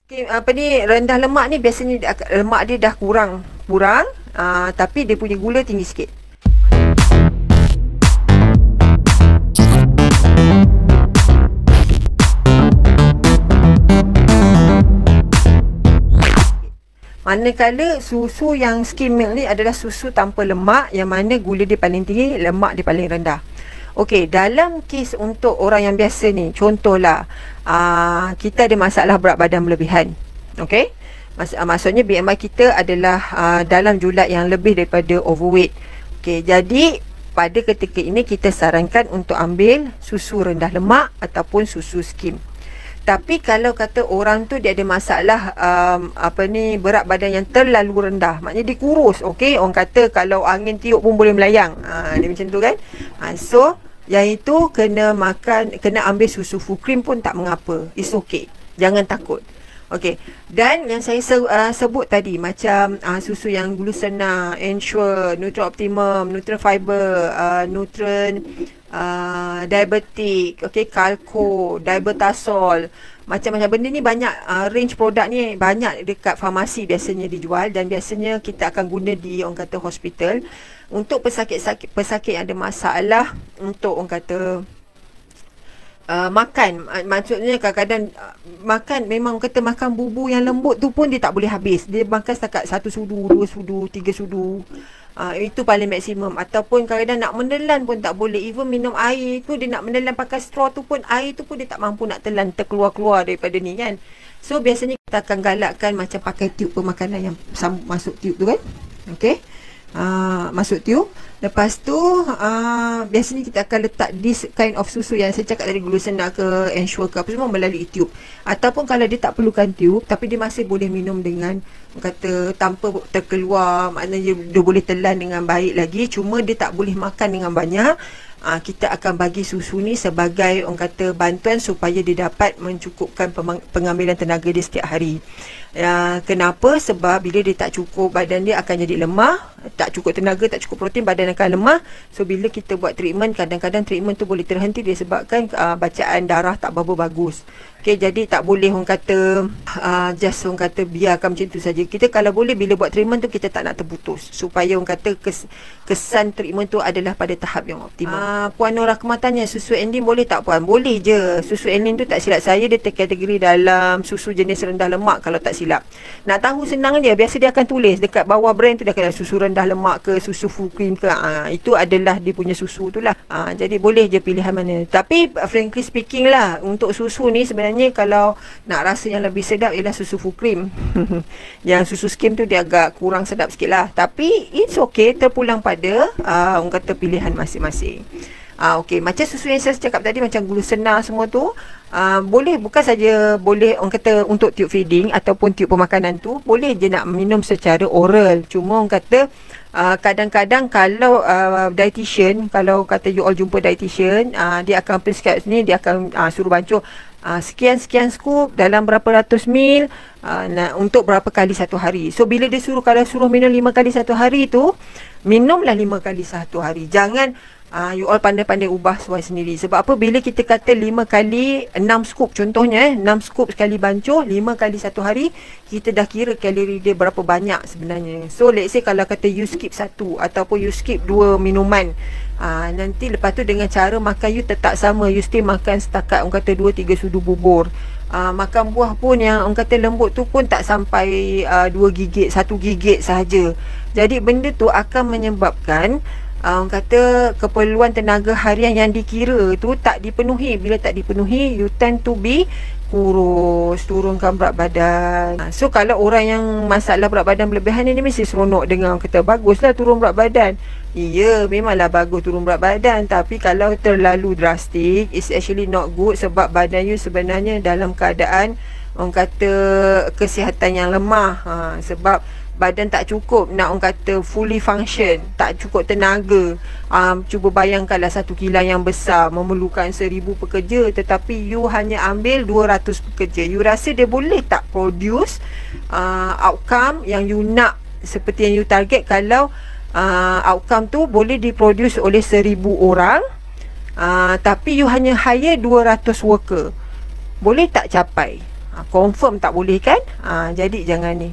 Okay, apa ni, rendah lemak ni biasanya lemak dia dah kurang, tapi dia punya gula tinggi sikit. Manakala susu yang skim milk ni adalah susu tanpa lemak, yang mana gula dia paling tinggi, lemak dia paling rendah. Okey, dalam kes untuk orang yang biasa ni, contohlah kita ada masalah berat badan berlebihan. Okey, maksudnya BMI kita adalah dalam julat yang lebih daripada overweight. Okey, jadi pada ketika ini kita sarankan untuk ambil susu rendah lemak ataupun susu skim. Tapi kalau kata orang tu dia ada masalah berat badan yang terlalu rendah, maknanya dia kurus, okey, orang kata kalau angin tiup pun boleh melayang, dia macam tu kan. So yang itu kena ambil susu full cream pun tak mengapa, it's okay, jangan takut. Okey, dan yang saya sebut tadi macam susu yang Glucena, Ensure, Nutrient Optimum, Nutrient Fiber, Nutrient Diabetic, okey, Calco, Dibetasol, macam-macam benda ni banyak, range produk ni banyak dekat farmasi biasanya dijual, dan biasanya kita akan guna di orang kata hospital untuk pesakit yang ada masalah untuk orang kata makan. Maksudnya kadang-kadang makan, memang kata makan bubur yang lembut tu pun dia tak boleh habis. Dia makan setakat 1 sudu, 2 sudu, 3 sudu. Itu paling maksimum. Ataupun kadang-kadang nak menelan pun tak boleh. Even minum air tu, dia nak menelan pakai straw tu pun, air tu pun dia tak mampu nak telan, terkeluar-keluar daripada ni kan. So biasanya kita akan galakkan macam pakai tube pemakanan yang masuk tube tu kan. Okay, masuk tube. Lepas tu biasanya kita akan letak this kind of susu yang saya cakap tadi, Glucena ke Ensure ke apa semua, melalui tube. Ataupun kalau dia tak perlukan tube tapi dia masih boleh minum dengan kata tanpa terkeluar, maknanya dia boleh telan dengan baik lagi, cuma dia tak boleh makan dengan banyak, kita akan bagi susu ni sebagai orang kata bantuan supaya dia dapat mencukupkan pengambilan tenaga dia setiap hari. Kenapa? Sebab bila dia tak cukup, badan dia akan jadi lemah, tak cukup tenaga, tak cukup protein, badan akan lemah. So bila kita buat treatment, kadang-kadang treatment tu boleh terhenti disebabkan bacaan darah tak berapa bagus. Okay, jadi tak boleh orang kata just orang kata biarkan macam tu saja. Kita kalau boleh bila buat treatment tu kita tak nak terputus, supaya orang kata kesan treatment tu adalah pada tahap yang optimal. Puan Nora tanya, susu Enlin boleh tak puan? Boleh je. Susu Enlin tu tak silap saya dia terkategori dalam susu jenis rendah lemak kalau tak silap. Nak tahu senang je, biasa dia akan tulis dekat bawah brand tu, dia akan susu rendah lemak ke, susu full cream ke, itu adalah dia punya susu tu lah. Jadi boleh je pilihan mana. Tapi frankly speaking lah, untuk susu ni sebenarnya kalau nak rasa yang lebih sedap ialah susu full cream. Yang susu skim tu dia agak kurang sedap sikit lah, tapi it's okay, terpulang pada orang kata pilihan masing-masing. Okey, macam susu yang saya cakap tadi, macam Glucena semua tu, boleh, bukan saja boleh orang kata untuk tube feeding ataupun tube pemakanan tu, boleh je nak minum secara oral. Cuma orang kata kadang-kadang kalau dietitian, kalau kata you all jumpa dietitian, dia akan prescribe ni, dia akan suruh bancuh sekian-sekian scoop dalam berapa ratus mil untuk berapa kali satu hari. So bila dia kalau suruh minum 5 kali satu hari tu, minumlah 5 kali satu hari. Jangan you all pandai-pandai ubah suai sendiri. Sebab apa? Bila kita kata 5 kali 6 scoop contohnya, 6 scoop sekali bancuh 5 kali satu hari, kita dah kira kalori dia berapa banyak sebenarnya. So let's say kalau kata you skip 1 ataupun you skip 2 minuman, nanti lepas tu dengan cara makan you tetap sama, you still makan setakat orang kata 2-3 sudu bubur. Makan buah pun yang orang kata lembut tu pun tak sampai 2 gigit, 1 gigit sahaja. Jadi benda tu akan menyebabkan orang kata keperluan tenaga harian yang dikira tu tak dipenuhi. Bila tak dipenuhi, you tend to be kurus, turunkan berat badan. So kalau orang yang masalah berat badan berlebihan ni, dia mesti seronok dengan orang kata baguslah turun berat badan. Ya, memanglah bagus turun berat badan, tapi kalau terlalu drastik, it's actually not good. Sebab badan you sebenarnya dalam keadaan orang kata kesihatan yang lemah. Sebab badan tak cukup nak orang kata fully function, tak cukup tenaga. Cuba bayangkanlah satu kilang yang besar memerlukan 1000 pekerja, tetapi you hanya ambil 200 pekerja. You rasa dia boleh tak produce outcome yang you nak, seperti yang you target? Kalau outcome tu boleh diproduce oleh 1000 orang, tapi you hanya hire 200 worker, boleh tak capai? Confirm tak boleh kan? Jadi jangan ni.